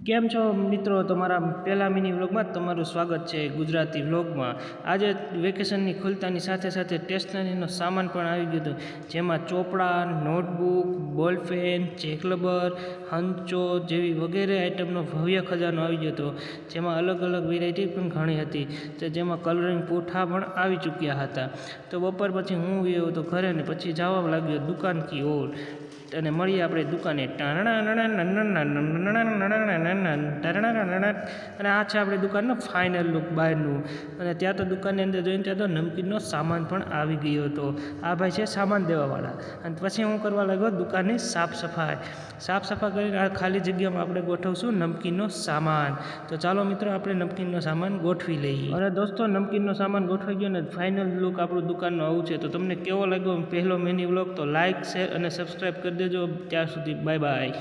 કેમ છો મિત્રો, તમારા પહેલા મિની વ્લોગમાં તમારું સ્વાગત છે ગુજરાતી વ્લોગમાં। આજે વેકેશનની ખુલતાની સાથે સાથે સ્ટેશનરીનો સામાન પણ આવી ગયો હતો, જેમાં ચોપડા, નોટબુક, બોલપેન, ચેકરબર, હંચો જેવી વગેરે આઇટમનો ભવ્ય ખજાનો આવી ગયો હતો, જેમાં અલગ અલગ વેરાયટી પણ ઘણી હતી, જેમાં કલરિંગ પૂઠા પણ આવી ચૂક્યા હતા। તો બપોર પછી હું ગયો હતો ઘરે ને પછી જવા લાગ્યો દુકાન કી ઓર, અને મળીએ આપણે દુકાને। અને આ છે આપણી દુકાનનો ફાઇનલ લુક બહારનું। અને ત્યાં તો દુકાનની અંદર જોઈને ત્યાં તો નમકીનનો સામાન પણ આવી ગયો હતો। આ ભાઈ છે સામાન દેવાવાળા। અને પછી હું કરવા લાગ્યો દુકાનની સાફ સફાઈ કરીને આ ખાલી જગ્યામાં આપણે ગોઠવશું નમકીનનો સામાન। તો ચાલો મિત્રો આપણે નમકીનનો સામાન ગોઠવી લઈએ। અને દોસ્તો નમકીનનો સામાન ગોઠવાઈ ગયો ને ફાઇનલ લુક આપણું દુકાનનો આવું છે। તો તમને કેવો લાગ્યો પહેલો મિની વ્લોગ? તો લાઇક, શેર અને સબસ્ક્રાઈબ કરી દેજો। ત્યાર સુધી બાય બાય।